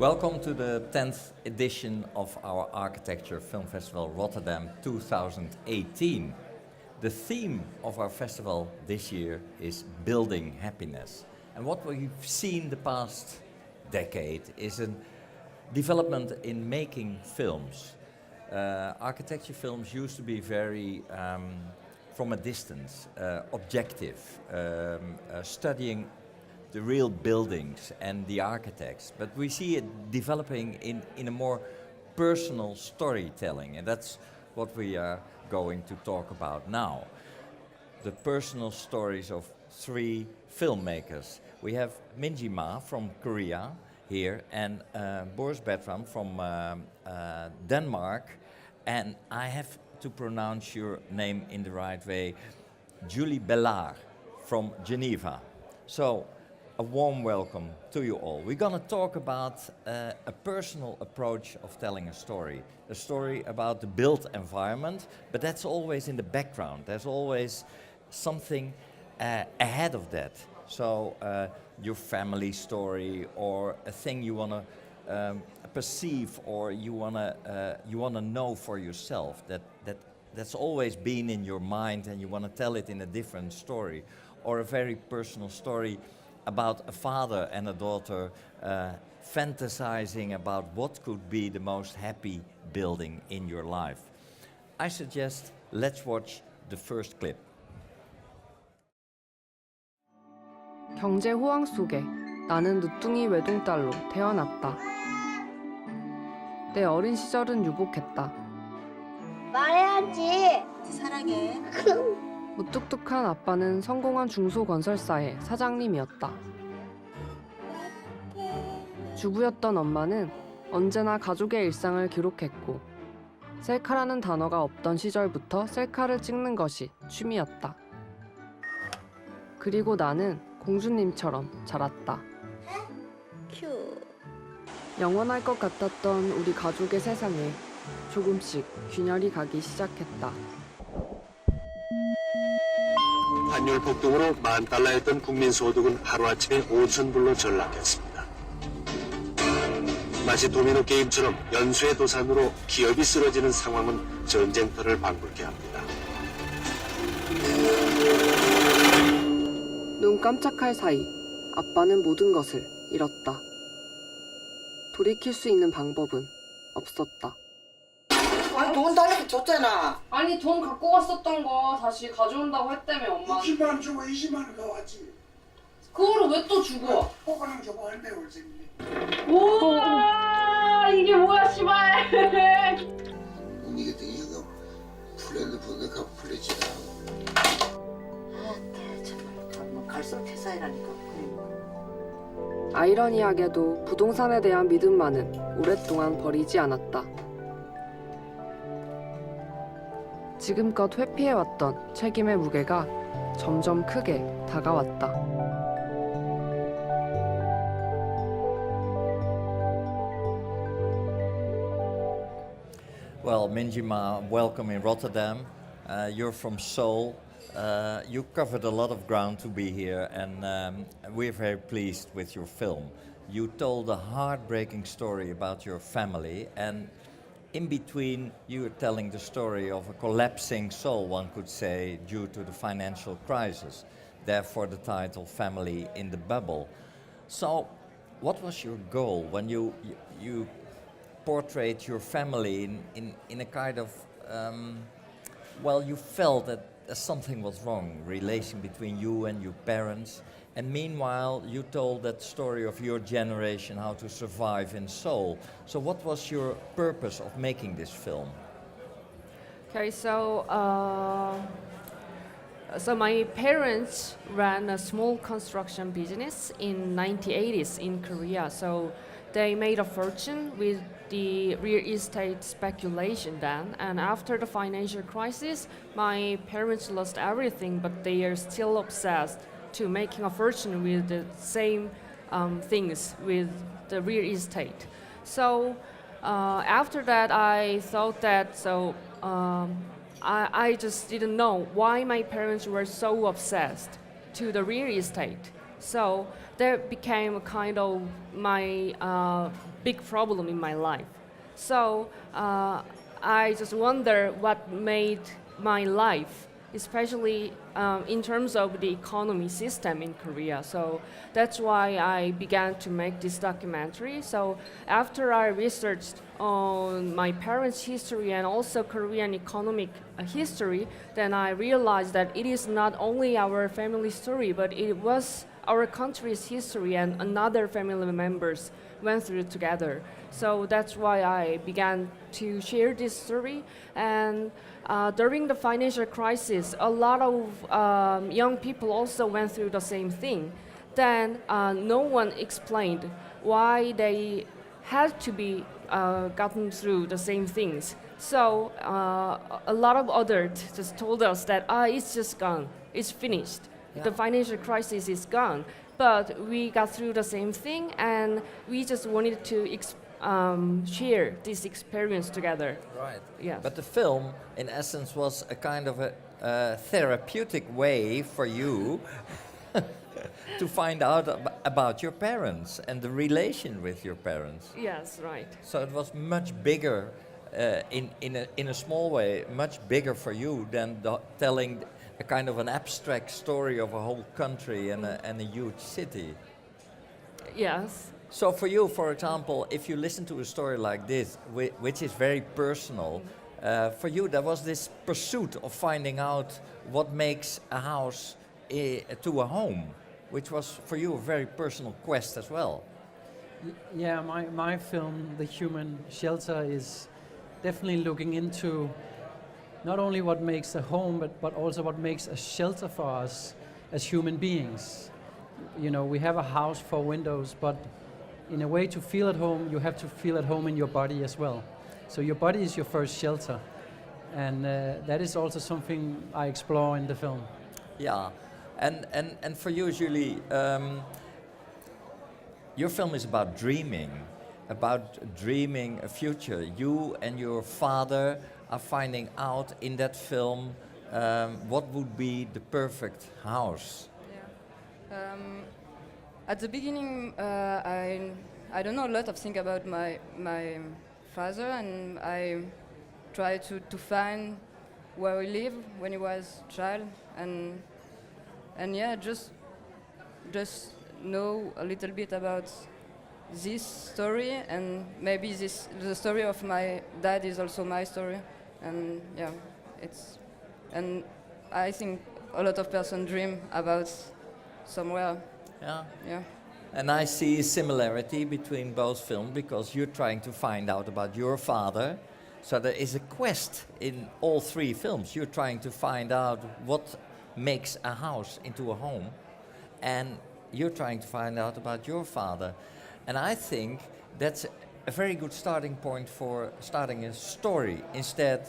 Welcome to the 10th edition of our Architecture Film Festival Rotterdam 2018. The theme of our festival this year is building happiness. And what we've seen the past decade is a development in making films. Architecture films used to be very, from a distance, objective, studying the real buildings and the architects, but we see it developing in a more personal storytelling, and that's what we are going to talk about now. The personal stories of three filmmakers. We have Minji from Korea here, and Boris Bertram from Denmark, and I have to pronounce your name in the right way, Julie Bellard from Geneva. So, a warm welcome to you all. We're going to talk about a personal approach of telling a story about the built environment, but that's always in the background. There's always something ahead of that. So your family story, or a thing you want to perceive, or you want to know for yourself. That's always been in your mind, and you want to tell it in a different story, or a very personal story about a father and a daughter fantasizing about what could be the most happy building in your life. I suggest let's watch the first clip. 경제 호황 속에 나는 늦둥이 외동딸로 태어났다. 내 어린 시절은 유복했다. 말해야지. 사랑해. 무뚝뚝한 아빠는 성공한 중소건설사의 사장님이었다. 주부였던 엄마는 언제나 가족의 일상을 기록했고, 셀카라는 단어가 없던 시절부터 셀카를 찍는 것이 취미였다. 그리고 나는 공주님처럼 자랐다. 큐. 영원할 것 같았던 우리 가족의 세상에 조금씩 균열이 가기 시작했다. 환율 폭등으로 $10,000였던 국민소득은 하루아침에 $5,000불로 전락했습니다. 마치 도미노 게임처럼 연쇄 도산으로 기업이 쓰러지는 상황은 전쟁터를 방불케 합니다. 눈 깜짝할 사이 아빠는 모든 것을 잃었다. 돌이킬 수 있는 방법은 없었다. 아니 돈 달라고 줬잖아. 아니 돈 갖고 갔었던 거 다시 가져온다고 했다며 엄마. 60만 원 주고 20만 원 가왔지. 그거를 왜 또 주고? 호가랑 줘봐 얼마에 올지. 우와 이게 뭐야 씨발. 이게 되게 플랜드 보니까 플래지다. 정말 갈색 회사이라니까. 아이러니하게도 부동산에 대한 믿음만은 오랫동안 버리지 않았다. 지금껏 회피해왔던 책임의 무게가 점점 크게 다가왔다. Well, Minji, welcome in Rotterdam. You're from Seoul. You covered a lot of ground to be here, and we're very pleased with your film. You told a heartbreaking story about your family, and in between you're telling the story of a collapsing Seoul, one could say, due to the financial crisis. Therefore the title, Family in the Bubble. So, what was your goal when you portrayed your family in a kind of, well, you felt that something was wrong, relation between you and your parents, and meanwhile you told that story of your generation, how to survive in Seoul. So what was your purpose of making this film? Okay, so my parents ran a small construction business in 1980s in Korea. So they made a fortune with the real estate speculation then, and after the financial crisis, my parents lost everything, but they are still obsessed to making a fortune with the same things with the real estate. So after that, I thought that I just didn't know why my parents were so obsessed to the real estate. So that became a kind of my big problem in my life. So I just wonder what made my life, especially in terms of the economy system in Korea. So that's why I began to make this documentary. So after I researched on my parents' history and also Korean economic history, then I realized that it is not only our family story, but it was our country's history and another family members went through together. So that's why I began to share this story. And during the financial crisis, a lot of young people also went through the same thing. Then no one explained why they had to be gotten through the same things. So a lot of others just told us that it's just gone, it's finished. Yeah. The financial crisis is gone. But we got through the same thing, and we just wanted to share this experience together. Right. Yes. But the film, in essence, was a kind of a therapeutic way for you to find out about your parents and the relation with your parents. Yes, right. So it was much bigger, in a small way, much bigger for you than telling a kind of an abstract story of a whole country and a huge city. Yes. So for you, for example, if you listen to a story like this, which is very personal, for you there was this pursuit of finding out what makes a house to a home, which was for you a very personal quest as well. Yeah, my film, The Human Shelter, is definitely looking into not only what makes a home, but also what makes a shelter for us as human beings. You know, we have a house, 4 windows, but in a way to feel at home, you have to feel at home in your body as well. So your body is your first shelter. And that is also something I explore in the film. Yeah, and for you, Julie, your film is about dreaming a future. You and your father are finding out in that film what would be the perfect house. Yeah. At the beginning, I don't know a lot of things about my father, and I tried to find where he lived when he was a child, and yeah, just know a little bit about this story, and maybe the story of my dad is also my story, and yeah, and I think a lot of person dream about somewhere. Yeah. Yeah. And I see a similarity between both films because you're trying to find out about your father. So there is a quest in all 3 films. You're trying to find out what makes a house into a home, and you're trying to find out about your father. And I think that's a very good starting point for starting a story. Instead,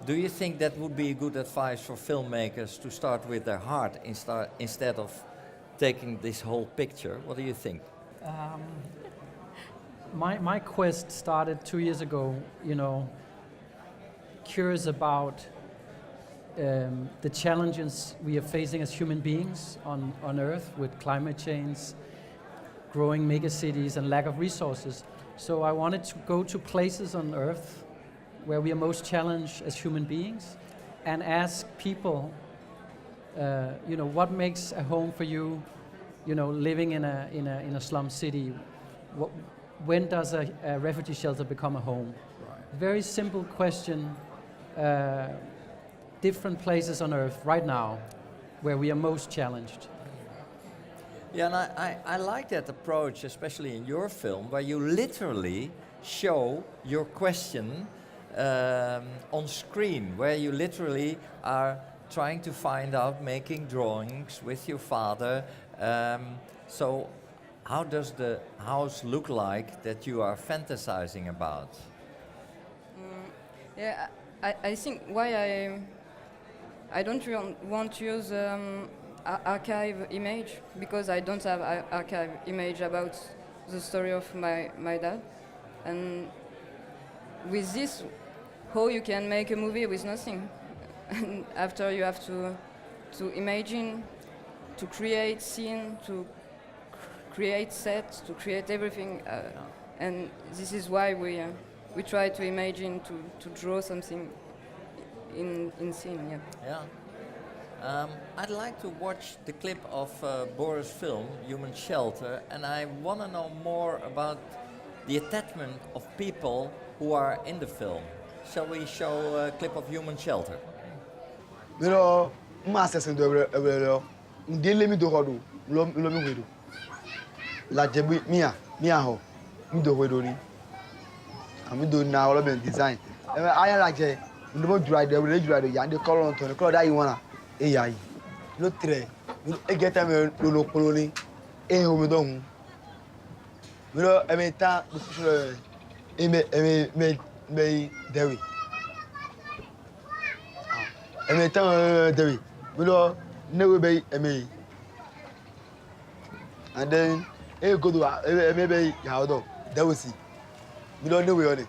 do you think that would be a good advice for filmmakers to start with their heart instead of taking this whole picture? What do you think? My quest started 2 years ago, you know, curious about the challenges we are facing as human beings on Earth with climate change, growing megacities and lack of resources. So I wanted to go to places on Earth where we are most challenged as human beings and ask people, you know, what makes a home for you, you know, living in a slum city? When does a refugee shelter become a home? Right. Very simple question. Different places on Earth right now where we are most challenged. Yeah, and I like that approach, especially in your film, where you literally show your question on screen, where you literally are trying to find out, making drawings with your father. So how does the house look like that you are fantasizing about? Yeah, I think why I don't want to use archive image, because I don't have archive image about the story of my dad. And with this, how you can make a movie with nothing? And after you have to imagine, to create scene, to create sets, to create everything, and this is why we try to imagine, to draw something in scene. Yeah. Yeah. I'd like to watch the clip of Boris' film, Human Shelter, and I want to know more about the attachment of people who are in the film. Shall we show a clip of Human Shelter? Miro masters in the ndele mi do hodo lo mi wedo la jebi mia ho mi do wedo ni ami do na all ben design aya la je ndo dry de ya de color to color that you wanna e ya yi lo tre e get me lo polo ni e ho mi do hu miro e me ta e me dewi e me ta dewi miro never be me. And then go to maybe how do that was see. We don't know where on it.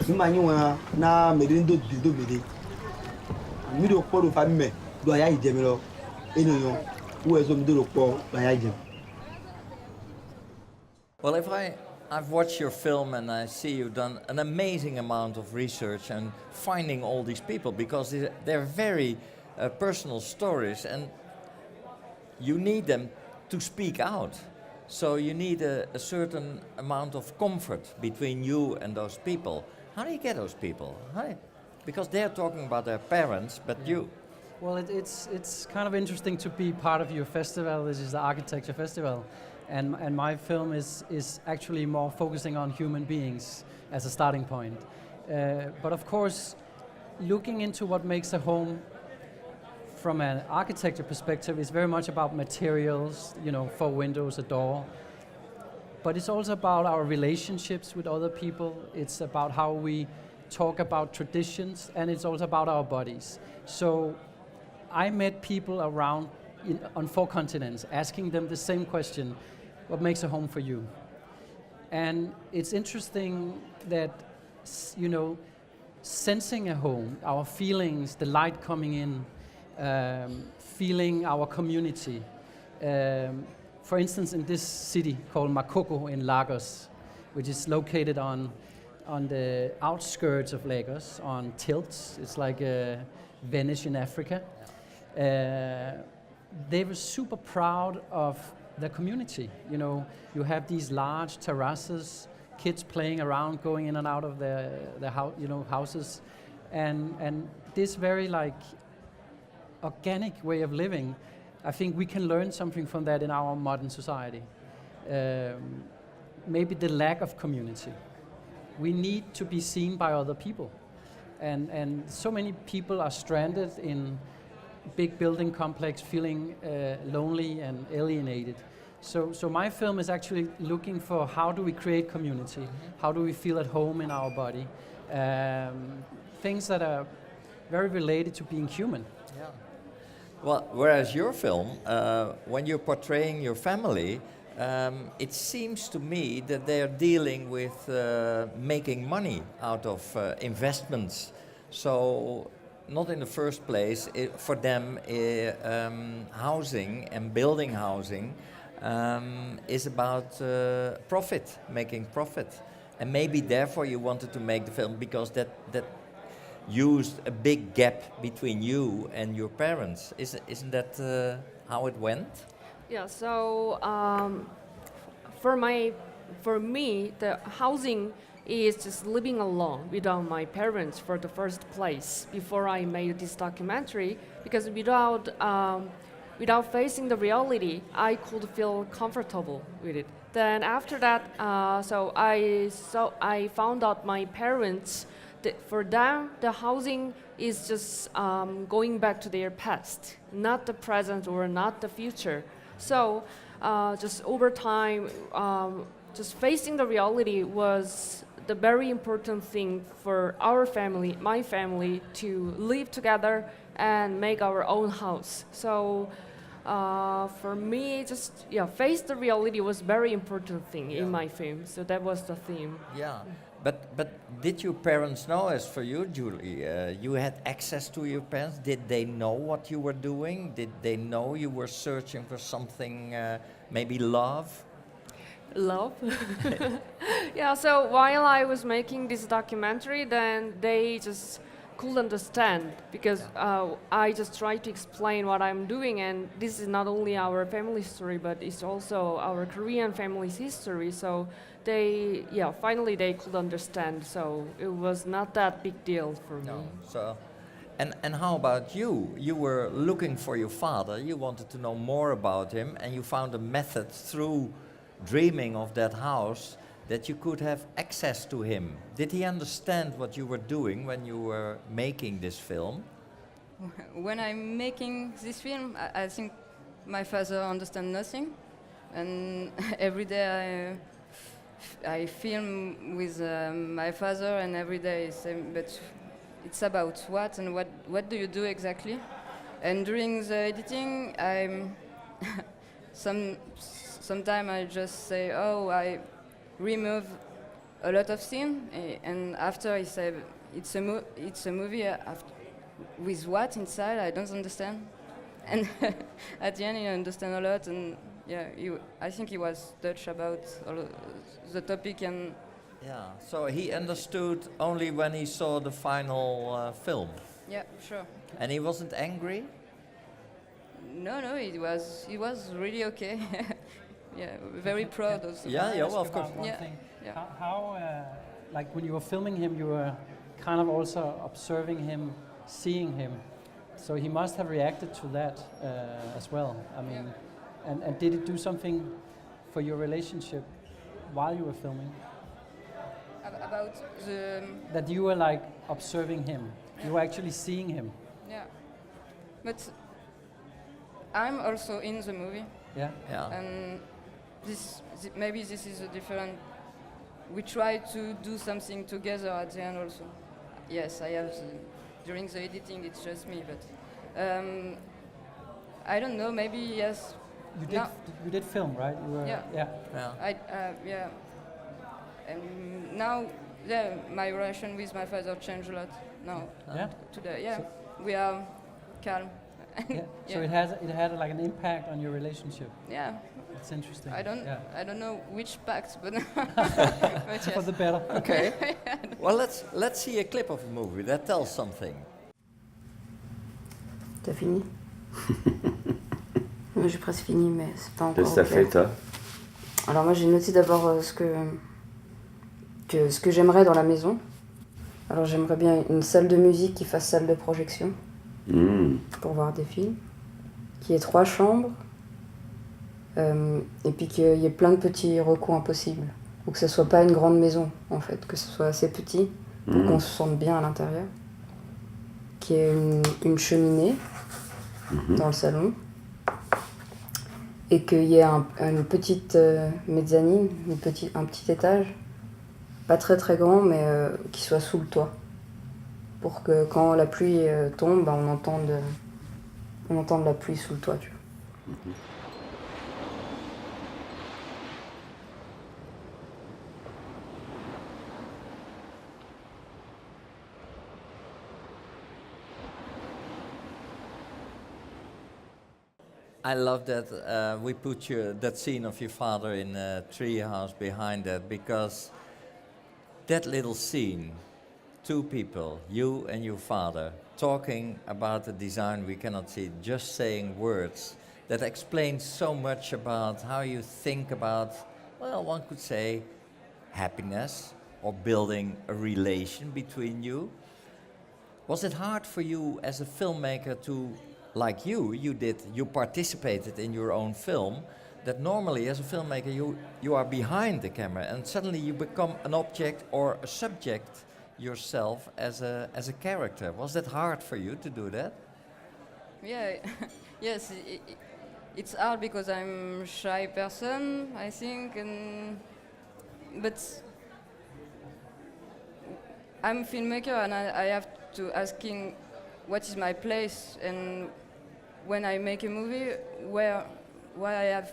Imagine na medindo do medi. Mi do po do fa mi me do aya ije mi lo. Eniyan wo eso mi do po aya ije. Well, I've watched your film and I see you've done an amazing amount of research and finding all these people, because they're very personal stories and you need them to speak out. So you need a certain amount of comfort between you and those people. How do you get those people? Because they're talking about their parents, but you... Well, it's kind of interesting to be part of your festival. This is the Architecture Festival. And my film is actually more focusing on human beings as a starting point. But of course, looking into what makes a home from an architecture perspective is very much about materials, 4 windows, a door. But it's also about our relationships with other people. It's about how we talk about traditions, and it's also about our bodies. So I met people around on 4 continents, asking them the same question: what makes a home for you? And it's interesting that, sensing a home, our feelings, the light coming in, feeling our community. For instance, in this city called Makoko in Lagos, which is located on the outskirts of Lagos, on tilts. It's like Venice in Africa. They were super proud of the community. You have these large terraces, kids playing around, going in and out of the houses, and this very organic way of living. I think we can learn something from that in our modern society. Maybe the lack of community. We need to be seen by other people, and so many people are stranded in big building complex, feeling lonely and alienated. So my film is actually looking for how do we create community, how do we feel at home in our body, things that are very related to being human. Yeah. Well, whereas your film, when you're portraying your family, it seems to me that they're dealing with making money out of investments. So not in the first place, for them, housing and building housing is about profit, making profit. And maybe therefore you wanted to make the film because that used a big gap between you and your parents. Isn't that how it went? Yeah, so for me, the housing is just living alone without my parents for the first place before I made this documentary, because without facing the reality, I could feel comfortable with it. Then after that, so I found out my parents, that for them, the housing is just going back to their past, not the present or not the future. So just over time, just facing the reality was the very important thing for our family, my family, to live together and make our own house. So for me, face the reality was very important thing in my film. So that was the theme. Yeah, But did your parents know? As for you, Julie, you had access to your parents. Did they know what you were doing? Did they know you were searching for something, maybe love? Love. Yeah, so while I was making this documentary, then they just could understand because I just tried to explain what I'm doing, and this is not only our family story, but it's also our Korean family's history. So they, yeah, finally they could understand. So it was not that big deal for me. So, and how about you? You were looking for your father. You wanted to know more about him, and you found a method through dreaming of that house that you could have access to him. Did he understand what you were doing when you were making this film? When I'm making this film, I think my father understands nothing, and every day I film with my father, and every day I say, but it's about what, and what do you do exactly? And during the editing, I'm sometimes I just say, oh, I remove a lot of scene, and after I say it's a movie with what inside I don't understand, and at the end he understand a lot, and yeah, I think he was touched about the topic, and yeah. So he understood only when he saw the final film. Yeah, sure. And he wasn't angry? No, he was really okay. Yeah, very proud of. Yeah, well, of course. One Yeah. thing. Yeah. How like when you were filming him, you were kind of also observing him, seeing him. So he must have reacted to that as well. I mean, and did it do something for your relationship while you were filming? About the. That you were like observing him. You were actually seeing him. Yeah, but I'm also in the movie. Yeah. Yeah. And maybe this is a different. We try to do something together at the end also. Yes, I have. During the editing, it's just me, but I don't know. Maybe yes. You did film, right? You were, Yeah. Yeah. And now, yeah, my relation with my father changed a lot. Now, Yeah. today, yeah, So- we are calm. Yeah. So it had like an impact on your relationship. Yeah. It's interesting. I don't know which pact, but, but For yes. the better. Okay. Well, let's see a clip of a movie that tells something. T'as fini? Moi j'ai presque fini, mais c'est pas encore. Qu'est-ce que t'as fait, toi? Alors moi j'ai noté d'abord ce que j'aimerais dans la maison. Alors j'aimerais bien une salle de musique qui fasse salle de projection pour voir des films, qui ait 3 chambres, et puis qu'il y ait plein de petits recoins possibles, ou que ce soit pas une grande maison en fait, que ce soit assez petit pour qu'on se sente bien à l'intérieur, qu'il y ait une cheminée dans le salon, et qu'il y ait une petite mezzanine, un petit étage, pas très très grand, mais qui soit sous le toit, pour que quand la pluie tombe, on entende la pluie sous le toit. Tu vois. I love that we put that scene of your father in a treehouse behind that, because that little scene, 2 people, you and your father, talking about the design we cannot see, just saying words, that explains so much about how you think about, well, one could say happiness or building a relation between you. Was it hard for you as a filmmaker to, like you participated in your own film, that normally as a filmmaker you are behind the camera and suddenly you become an object or a subject yourself as a character? Was that hard for you to do that? Yeah, yes, it's hard because I'm a shy person, I think, but I'm a filmmaker and I have to asking what is my place, and when I make a movie, where I have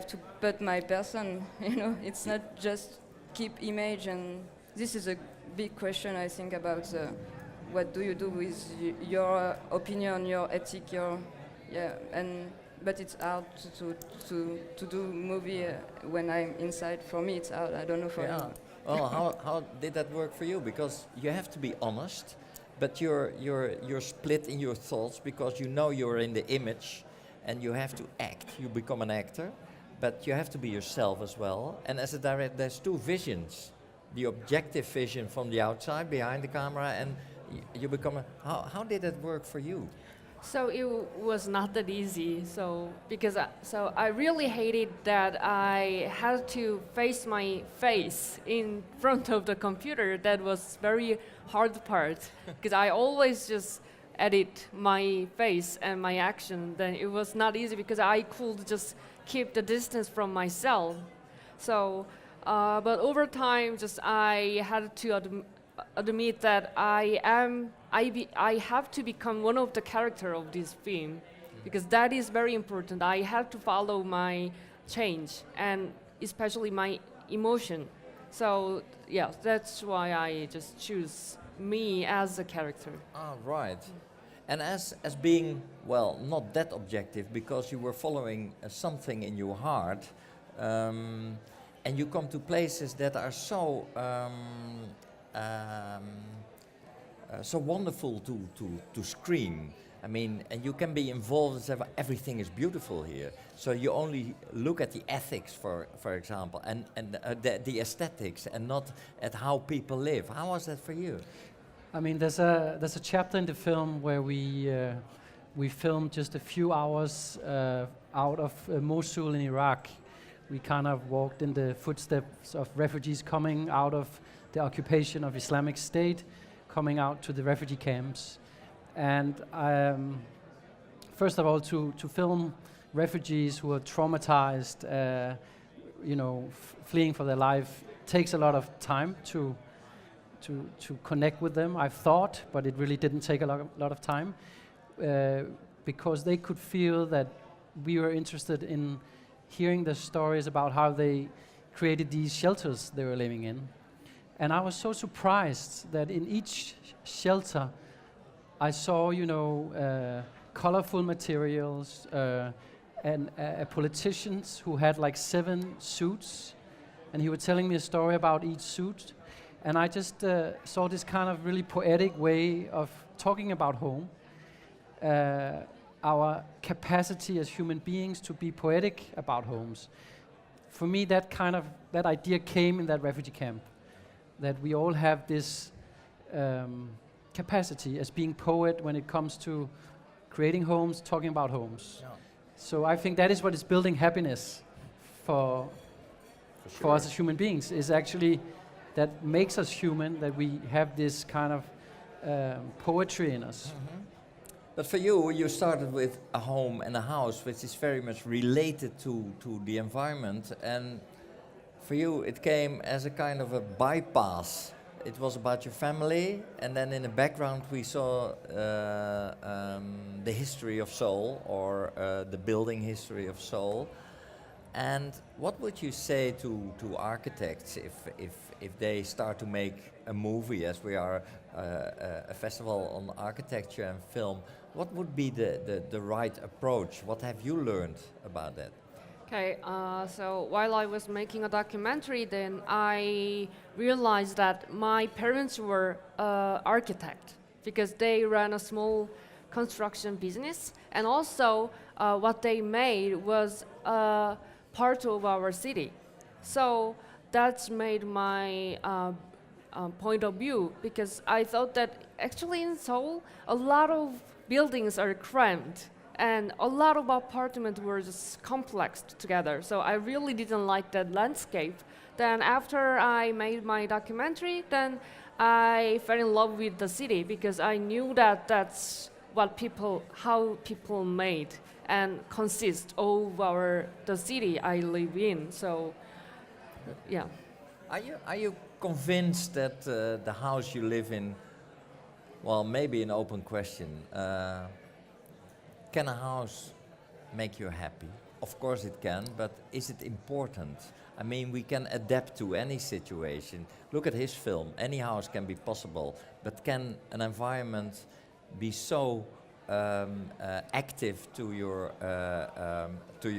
to put my person, it's not just keep image, and this is a big question, I think, about what do you do with your opinion, your ethic, but it's hard to do movie when I'm inside. For me, it's hard. I don't know for you. Well, how did that work for you? Because you have to be honest, but you're split in your thoughts because you know you're in the image, and you have to act. You become an actor, but you have to be yourself as well. And as a director, there's two visions: the objective vision from the outside, behind the camera, and you become a. How did that work for you? So it was not that easy. Because I really hated that I had to face my face in front of the computer. That was very hard part because I always just edit my face and my action. Then it was not easy because I could just keep the distance from myself. So, but over time, just I had to admit that I have to become one of the character of this film, because that is very important. I have to follow my change and especially my emotion. So yeah, that's why I just choose me as a character. Ah, right. And as being, well, not that objective, because you were following something in your heart, and you come to places that are so so wonderful to screen. I mean, and you can be involved and say, "Well, everything is beautiful here." So you only look at the ethics, for example, and the aesthetics, and not at how people live. How was that for you? I mean, there's a chapter in the film where we filmed just a few hours out of Mosul in Iraq. We kind of walked in the footsteps of refugees coming out of the occupation of Islamic State, coming out to the refugee camps. And first of all, to film refugees who are traumatized, fleeing for their life, takes a lot of time to connect with them, I've thought, but it really didn't take a lot of time, because they could feel that we were interested in hearing the stories about how they created these shelters they were living in. And I was so surprised that in each shelter I saw, colorful materials, and politicians who had like 7 suits, and he was telling me a story about each suit. And I just saw this kind of really poetic way of talking about home, our capacity as human beings to be poetic about homes. For me, that idea came in that refugee camp, that we all have this capacity as being poet when it comes to creating homes, talking about homes. Yeah. So I think that is what is building happiness for us as human beings, is actually that makes us human, that we have this kind of poetry in us. Mm-hmm. But for you, you started with a home and a house, which is very much related to the environment. And for you, it came as a kind of a bypass. It was about your family, and then in the background we saw the history of Seoul, or the building history of Seoul. And what would you say to architects if they start to make a movie, as we are a festival on architecture and film? What would be the right approach? What have you learned about that? Okay, so while I was making a documentary, then I realized that my parents were architect, because they ran a small construction business, and also what they made was part of our city. So that's made my point of view, because I thought that actually in Seoul, a lot of buildings are cramped, and a lot of apartments were just complexed together. So I really didn't like that landscape. Then after I made my documentary, then I fell in love with the city, because I knew that that's how people made and consist of the city I live in. So, yeah. Are you convinced that the house you live in, well, maybe an open question, can a house make you happy? of course it can, but is it important? I mean, we can adapt to any situation. Look at his film. Any house can be possible, but can an environment be so active to your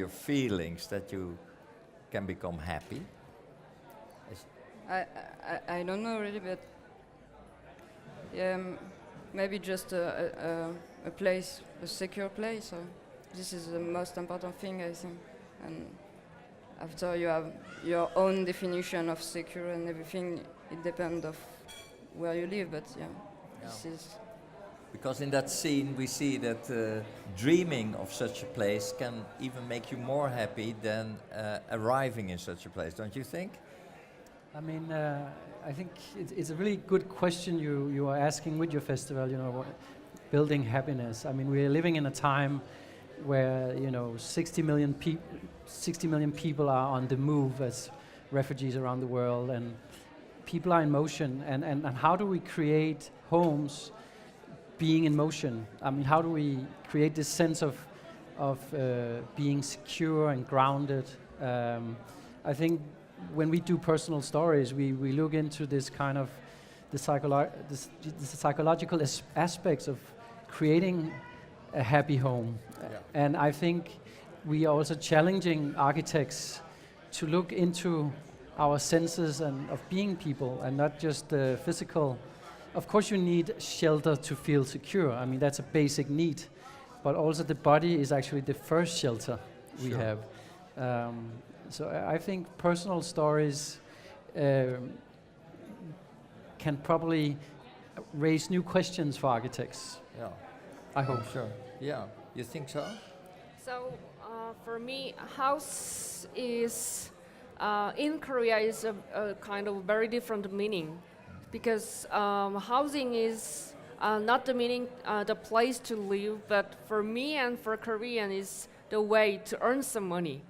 feelings that you can become happy? I don't know really, but maybe just a place, a secure place. So this is the most important thing, I think. And after you have your own definition of secure and everything, it depends of where you live. But this is. Because in that scene we see that dreaming of such a place can even make you more happy than arriving in such a place, don't you think? I mean, I think it's a really good question you are asking with your festival, building happiness. I mean, we are living in a time where, 60 million people are on the move as refugees around the world, and people are in motion. And how do we create homes being in motion? I mean, how do we create this sense of being secure and grounded? I think when we do personal stories, we look into this kind of the psychological aspects of creating a happy home. And I think we are also challenging architects to look into our senses and of being people and not just the physical. Of course you need shelter to feel secure. I mean, that's a basic need. But also the body is actually the first shelter we have. So I think personal stories can probably raise new questions for architects. Yeah, I hope. Sure. Yeah, you think so? So for me, a house is in Korea is a kind of very different meaning, because housing is not the meaning, the place to live, but for me and for Korean is the way to earn some money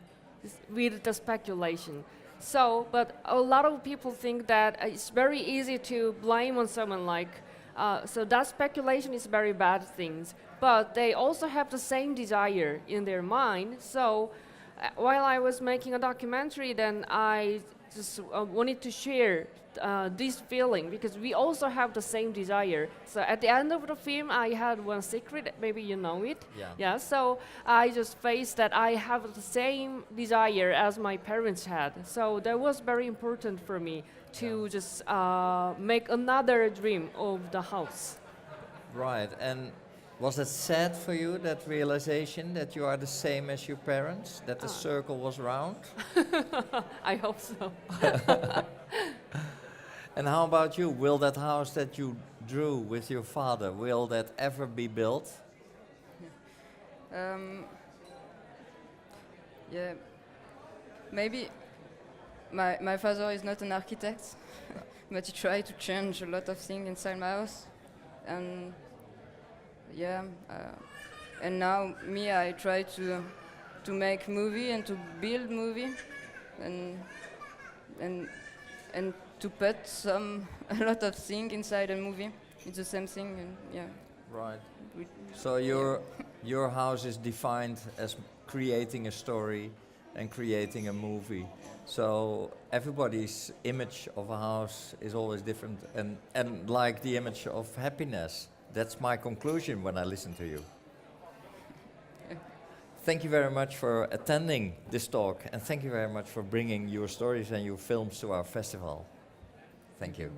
with the speculation. So, but a lot of people think that it's very easy to blame on someone, like, so that speculation is very bad things, but they also have the same desire in their mind. So while I was making a documentary, then I just wanted to share this feeling, because we also have the same desire. So at the end of the film, I had one secret, maybe you know it. Yeah. So I just faced that I have the same desire as my parents had. So that was very important for me to just make another dream of the house. Right. And was it sad for you, that realization that you are the same as your parents, that the circle was round? I hope so. And how about you? Will that house that you drew with your father, will that ever be built? Yeah, maybe my father is not an architect, but he tried to change a lot of things inside my house. And and now me, I try to make movie and to build movie and to put a lot of things inside a movie. It's the same thing, and Right. So your house is defined as creating a story and creating a movie. So everybody's image of a house is always different, and like the image of happiness. That's my conclusion when I listen to you. Thank you very much for attending this talk, and thank you very much for bringing your stories and your films to our festival. Thank you.